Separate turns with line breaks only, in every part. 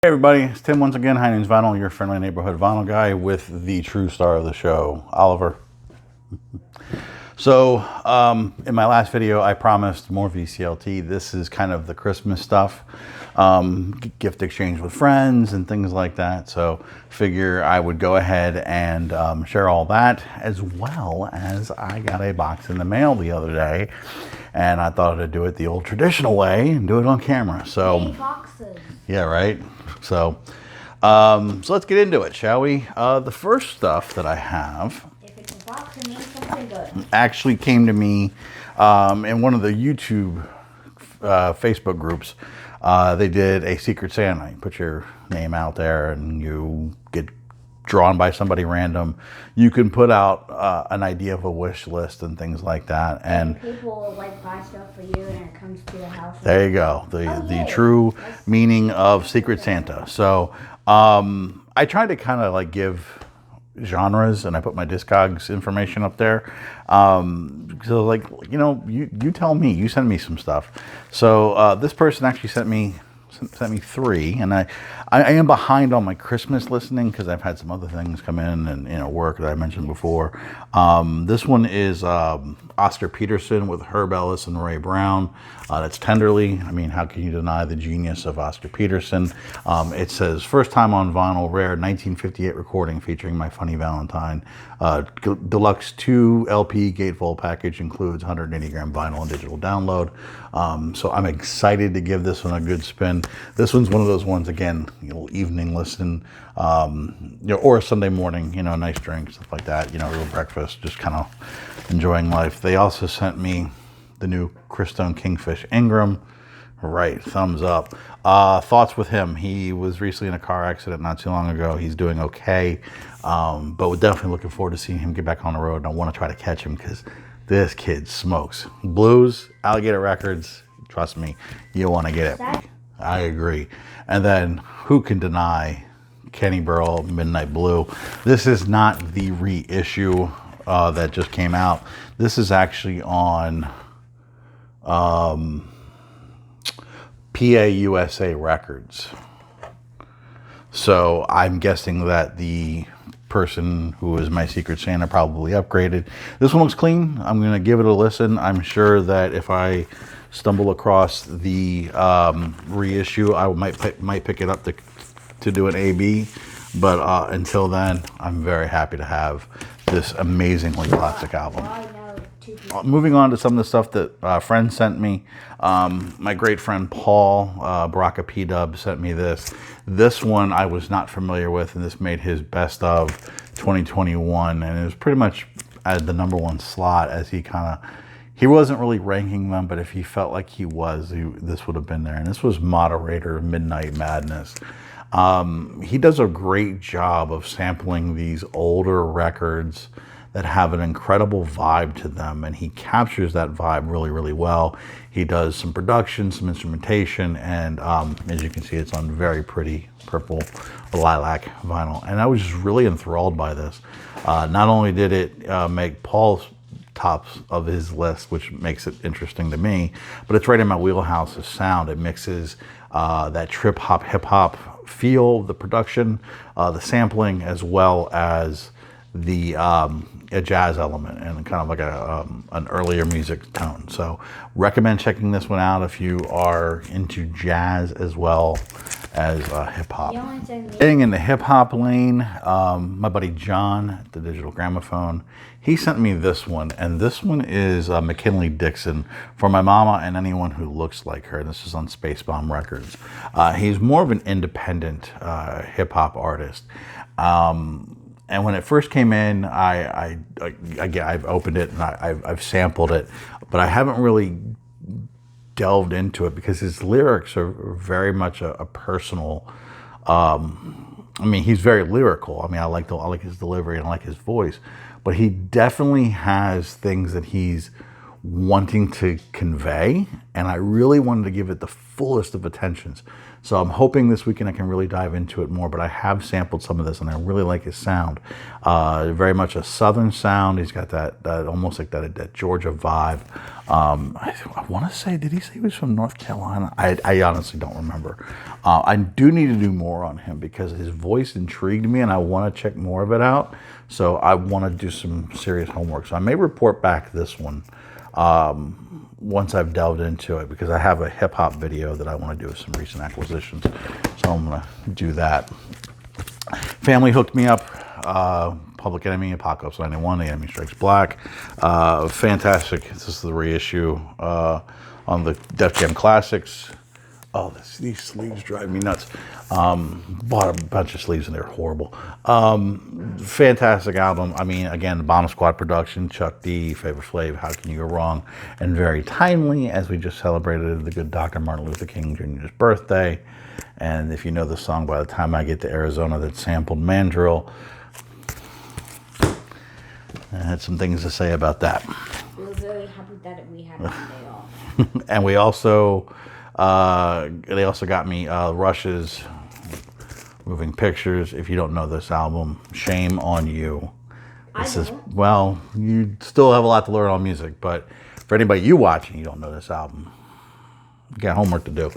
Hey everybody, it's Tim once again. Hi, name's Vinyl, your friendly neighborhood vinyl guy with the true star of the show, Oliver. So, in my last video, I promised more VCLT. This is kind of the Christmas stuff, gift exchange with friends and things like that. So, figure I would go ahead and share all that, as well as I got a box in the mail the other day, and I thought I'd do it the old traditional way and do it on camera. So,
boxes.
Yeah, right. So let's get into it, shall we? The first stuff that I have,
If it's a box, it means something good.
actually came to me in one of the YouTube Facebook groups. They did a Secret Santa. You put your name out there and you get drawn by somebody random. You can put out an idea of a wish list and things like that. And
people will buy stuff for you and it comes to your house.
there you go. The true meaning of Secret Santa. So I tried to kind of give genres, and I put my Discogs information up there. So you tell me, you send me some stuff. So this person actually sent me three, and I am behind on my Christmas listening because I've had some other things come in and work that I mentioned before. This one is Oscar Peterson with Herb Ellis and Ray Brown. That's Tenderly. I mean, how can you deny the genius of Oscar Peterson? It says, first time on vinyl, rare 1958 recording featuring My Funny Valentine. Deluxe 2 LP gatefold package, includes 180 gram vinyl and digital download. So I'm excited to give this one a good spin. This one's one of those ones, again, evening listen, or a Sunday morning, nice drink, stuff like that, real breakfast, just kind of enjoying life. They also sent me the new Crystone Kingfish Ingram. Right, thumbs up. Thoughts with him. He was recently in a car accident not too long ago. He's doing okay, but we're definitely looking forward to seeing him get back on the road. And I want to try to catch him because this kid smokes. Blues, Alligator Records, trust me, you want to get it. I agree. And then who can deny Kenny Burrell, Midnight Blue? This is not the reissue that just came out. This is actually on PA USA Records. So I'm guessing that the person who is my Secret Santa probably upgraded. This one looks clean. I'm going to give it a listen. I'm sure that if I stumble across the reissue, I might pick it up to do an AB. But until then, I'm very happy to have this amazingly classic album. Moving on to some of the stuff that friends sent me. My great friend Paul Baraka P-Dub sent me this. This one I was not familiar with, and this made his best of 2021, and it was pretty much at the #1 slot, as he wasn't really ranking them, but if he felt like he was, this would have been there. And this was Moderator Midnight Madness. He does a great job of sampling these older records that have an incredible vibe to them, and he captures that vibe really, really well. He does some production, some instrumentation, and as you can see, it's on very pretty purple lilac vinyl. And I was just really enthralled by this. Not only did it make Paul's tops of his list, which makes it interesting to me, but it's right in my wheelhouse of sound. It mixes that trip hop, hip hop feel, the production, the sampling, as well as the a jazz element and kind of like an earlier music tone. So recommend checking this one out if you are into jazz as well as hip hop. Getting in the hip hop lane, my buddy John at the Digital Gramophone, he sent me this one, and this one is McKinney Dixon, For My Mama and Anyone Who Looks Like Her. This is on Space Bomb Records. He's more of an independent hip hop artist. And when it first came in, I've opened it and I've sampled it, but I haven't really delved into it because his lyrics are very much a personal. I mean, he's very lyrical. I mean, I like his delivery and I like his voice, but he definitely has things that he's wanting to convey, and I really wanted to give it the fullest of attentions. So I'm hoping this weekend I can really dive into it more, but I have sampled some of this and I really like his sound. Very much a southern sound. He's got that almost like that Georgia vibe. I want to say, did he say he was from North Carolina? I honestly don't remember. I do need to do more on him because his voice intrigued me and I want to check more of it out. So I want to do some serious homework. So I may report back this one once I've delved into it, because I have a hip hop video that I want to do with some recent acquisitions. So I'm going to do that. Family hooked me up. Public Enemy, Apocalypse 91, The Enemy Strikes Black. Fantastic. This is the reissue on the Def Jam Classics. Oh, these sleeves drive me nuts. Bought a bunch of sleeves and they're horrible. Fantastic album. I mean, again, the Bomb Squad production, Chuck D, Flavor Flav, how can you go wrong? And very timely, as we just celebrated the good Dr. Martin Luther King Jr.'s birthday. And if you know the song, by the time I get to Arizona, that sampled Mandrill. I had some things to say about that.
We're very happy that we had one day off.
And we also... they also got me Rush's Moving Pictures. If you don't know this album, shame on you. This is, well, you still have a lot to learn on music, but for anybody you watching, you don't know this album, you got homework to do.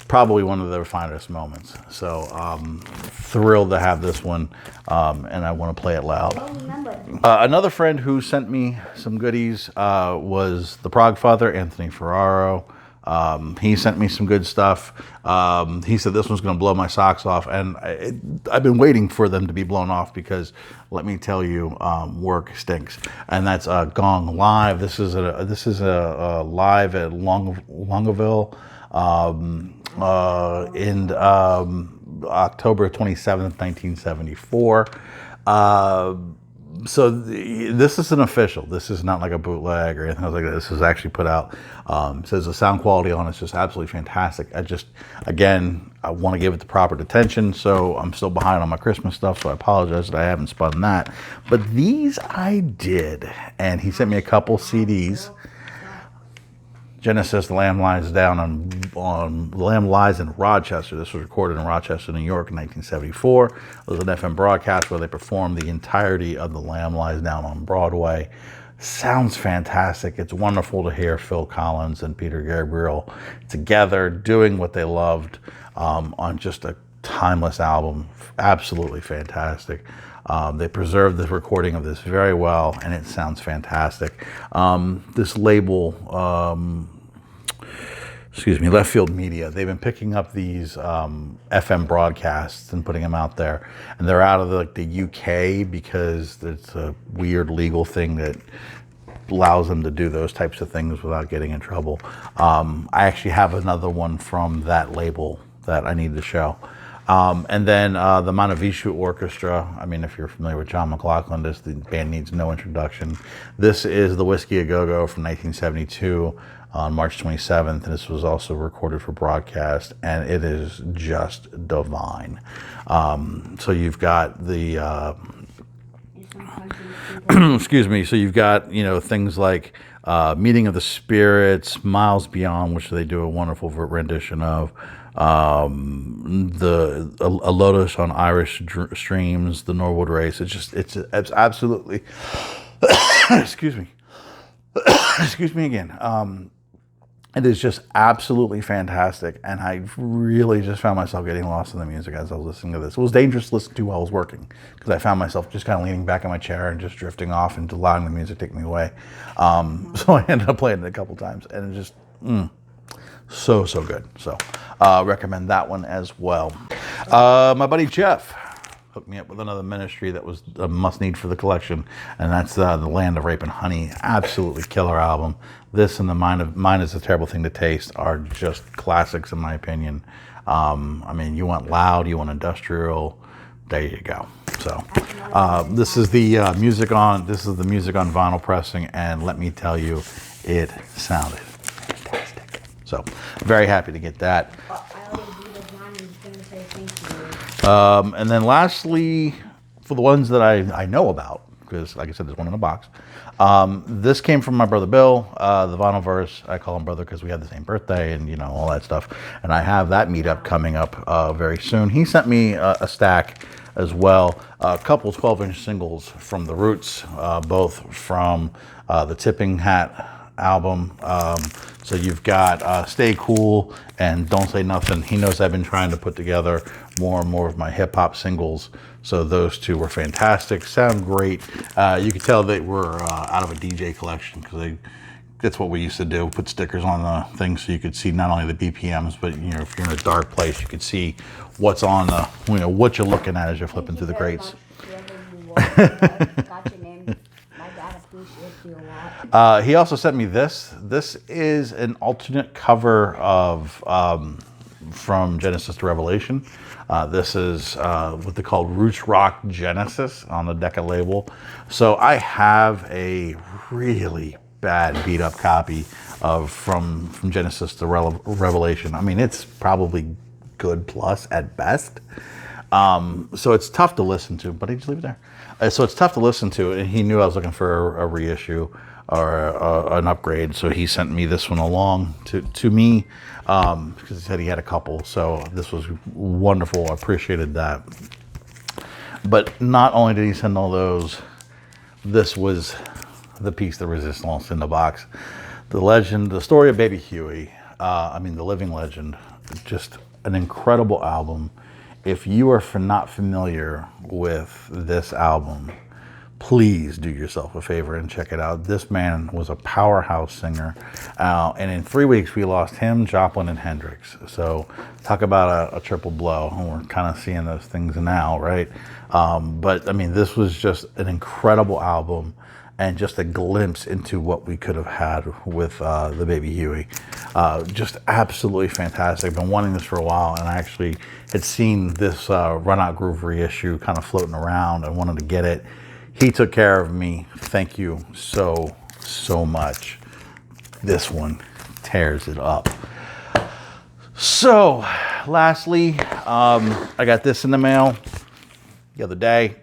Probably one of their finest moments. So thrilled to have this one, and I want to play it loud. Another friend who sent me some goodies was the Prog Father, Anthony Ferraro. He sent me some good stuff. He said this one's going to blow my socks off, and I've been waiting for them to be blown off because, let me tell you, work stinks. And that's Gong live. This is a live at Longville in October 27th, 1974. So this is an official. This is not like a bootleg or anything like that. This is actually put out. Says the sound quality on it's just absolutely fantastic. I want to give it the proper attention. So I'm still behind on my Christmas stuff. So I apologize that I haven't spun that. But these I did, and he sent me a couple CDs. Genesis, The Lamb Lies Down on The Lamb Lies in Rochester. This was recorded in Rochester, New York in 1974. It was an FM broadcast where they performed the entirety of The Lamb Lies Down on Broadway. Sounds fantastic. It's wonderful to hear Phil Collins and Peter Gabriel together doing what they loved on just a timeless album. Absolutely fantastic. They preserved the recording of this very well, and it sounds fantastic. This label, Left Field Media, they've been picking up these FM broadcasts and putting them out there, and they're out of the UK because it's a weird legal thing that allows them to do those types of things without getting in trouble. I actually have another one from that label that I need to show. And then the Montevishu Orchestra. I mean, if you're familiar with John McLaughlin, the band needs no introduction. This is the Whisky A Go Go from 1972 on March 27th. And this was also recorded for broadcast, and it is just divine. So you've got the... excuse me. So you've got, things like Meeting of the Spirits, Miles Beyond, which they do a wonderful rendition of. A Lotus on Irish Streams, the Norwood Race. It's absolutely excuse me again. It is just absolutely fantastic, and I really just found myself getting lost in the music as I was listening to this. It was dangerous to listen to while I was working because I found myself just kind of leaning back in my chair and just drifting off and allowing the music to take me away. So I ended up playing it a couple times, and it just so good. So recommend that one as well. My buddy Jeff hooked me up with another ministry that was a must-need for the collection, and that's The Land of Rape and Honey. Absolutely killer album. This and Mine is a Terrible Thing to Taste are just classics in my opinion. I mean, you want loud, you want industrial, there you go. So this is the music on vinyl pressing, and let me tell you, it sounded fantastic. So very happy to get that. And then lastly, for the ones that I know about, because, like I said, there's one in a box. This came from my brother Bill, the Vinyl Verse. I call him brother because we had the same birthday and, you know, all that stuff. And I have that meetup coming up very soon. He sent me a stack as well, a couple 12-inch singles from the Roots, both from the Tipping Hat album. So you've got Stay Cool and Don't Say Nothing. He knows I've been trying to put together more and more of my hip hop singles. So those two were fantastic, sound great. You could tell they were out of a DJ collection because that's what we used to do, put stickers on the thing so you could see not only the BPMs, but, you know, if you're in a dark place, you could see what's on the, you know, what you're looking at as you're flipping through the crates.
Got your name. My dad appreciates you a lot.
He also sent me this. This is an alternate cover of from Genesis to Revelation. This is what they call Roots Rock Genesis on the Decca label. So I have a really bad beat up copy of from Genesis to Revelation. I mean, it's probably good plus at best. So it's tough to listen to, but he just leave it there. So it's tough to listen to, and he knew I was looking for a reissue or an upgrade. So he sent me this one along to me because he said he had a couple. So this was wonderful. I appreciated that. But not only did he send all those, this was the piece de resistance in the box. The legend, the story of Baby Huey. I mean, the living legend. Just an incredible album. If you are not familiar with this album, please do yourself a favor and check it out. This man was a powerhouse singer. And in 3 weeks, we lost him, Joplin, and Hendrix. So talk about a triple blow. And we're kind of seeing those things now, right? But, I mean, this was just an incredible album and just a glimpse into what we could have had with the Baby Huey. Just absolutely fantastic. I've been wanting this for a while, and I actually had seen this Run Out Groove reissue kind of floating around. I wanted to get it. He took care of me. Thank you so, so much. This one tears it up. So, lastly, I got this in the mail the other day.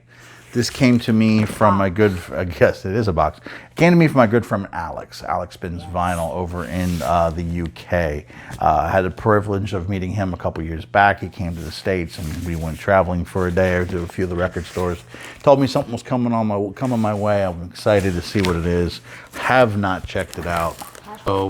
This came to me from my good, I guess it is a box. It came to me from my good friend Alex. Alex spins vinyl over in the UK. I had the privilege of meeting him a couple years back. He came to the States and we went traveling for a day or to a few of the record stores. Told me something was coming my way. I'm excited to see what it is. Have not checked it out. So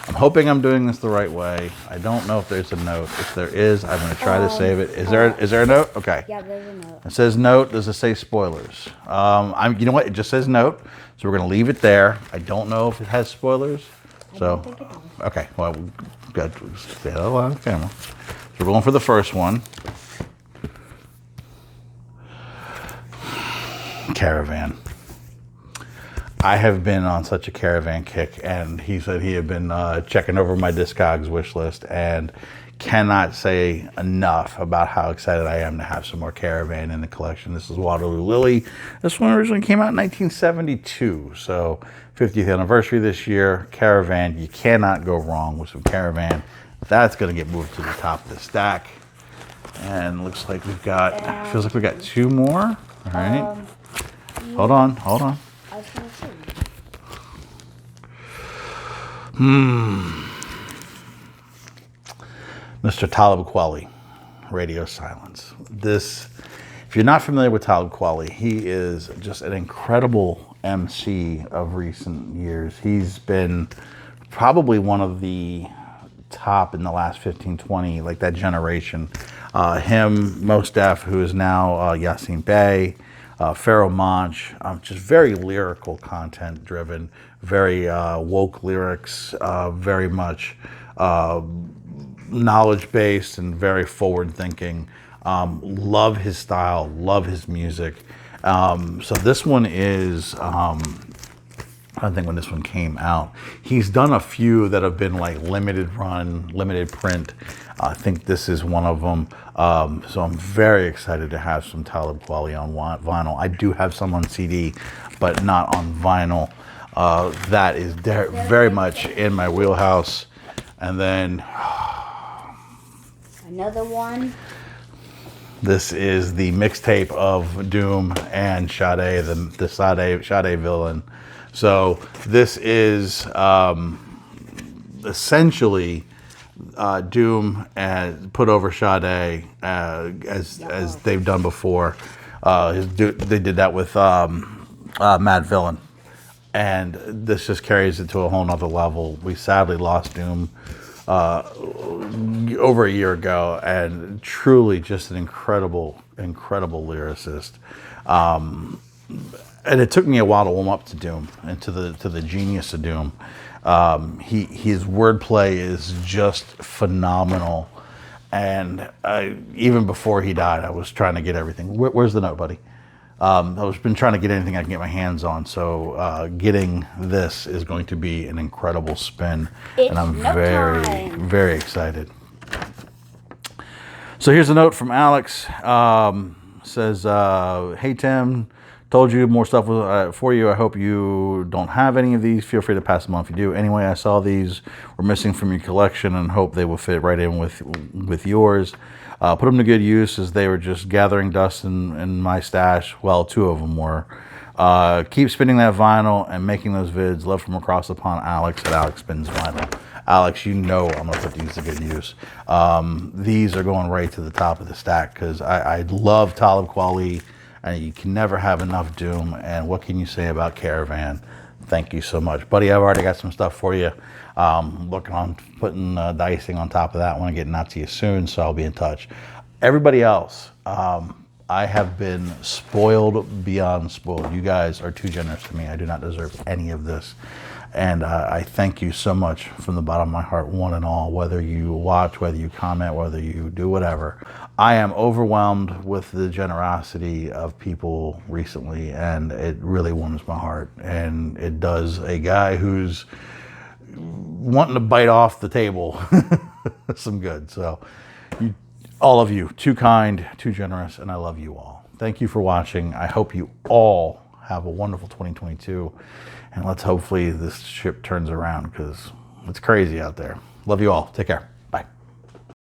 I'm hoping I'm doing this the right way. I don't know if there's a note. If there is, I'm going to try to save it. Is there a note? Okay.
Yeah, there's a note.
It says note. Does it say spoilers? You know what? It just says note. So we're going to leave it there. I don't know if it has spoilers. So,
I don't think it does.
okay. Well, we've got to stay on camera. So we're going for the first one. Caravan. I have been on such a Caravan kick, and he said he had been checking over my Discogs wish list, and cannot say enough about how excited I am to have some more Caravan in the collection. This is Waterloo Lily. This one originally came out in 1972, so 50th anniversary this year. Caravan, you cannot go wrong with some Caravan. That's going to get moved to the top of the stack. And looks like we've got, feels like we got two more. All right. Hold on.
I was gonna say.
Mr. Talib Kweli, Radio Silence. This, if you're not familiar with Talib Kweli, he is just an incredible MC of recent years. He's been probably one of the top in the last 15, 20, like that generation. Him, Mos Def, who is now Yasin Bey, Pharoah Monch, just very lyrical content driven, very woke lyrics, very much knowledge based and very forward thinking. Love his style, love his music. So this one is, I think when this one came out, he's done a few that have been like limited run, limited print. I think this is one of them. So I'm very excited to have some Talib Kweli on vinyl. I do have some on CD, but not on vinyl. That is very much in my wheelhouse. And then
Another one.
This is the mixtape of Doom and Sade, the Sade villain. So this is essentially Doom and put over Sade as they've done before. They did that with Mad Villain, and this just carries it to a whole nother level. We sadly lost Doom over a year ago, and truly just an incredible lyricist. And it took me a while to warm up to Doom and to the genius of Doom. His wordplay is just phenomenal, and even before he died, I was trying to get everything. Where's the note, buddy? I've been trying to get anything I can get my hands on, so getting this is going to be an incredible spin, and I'm very excited. So here's a note from Alex. Says, "Hey Tim, told you more stuff for you. I hope you don't have any of these. Feel free to pass them on if you do. Anyway, I saw these were missing from your collection and hope they will fit right in with yours. Put them to good use as they were just gathering dust in my stash. Well, 2 of them were. Keep spinning that vinyl and making those vids. Love from across the pond, Alex at Alex Spins Vinyl." Alex, you know I'm going to put these to good use. These are going right to the top of the stack because I love Talib Kweli, and you can never have enough Doom. And what can you say about Caravan? Thank you so much. Buddy, I've already got some stuff for you. Looking on putting the icing on top of that one and getting out to you soon, so I'll be in touch. Everybody else, I have been spoiled beyond spoiled. You guys are too generous to me. I do not deserve any of this. And I thank you so much from the bottom of my heart, one and all, whether you watch, whether you comment, whether you do whatever. I am overwhelmed with the generosity of people recently, and it really warms my heart. And it does a guy who's wanting to bite off the table some good. So all of you, too kind, too generous, and I love you all. Thank you for watching. I hope you all have a wonderful 2022. And let's hopefully this ship turns around because it's crazy out there. Love you all. Take care.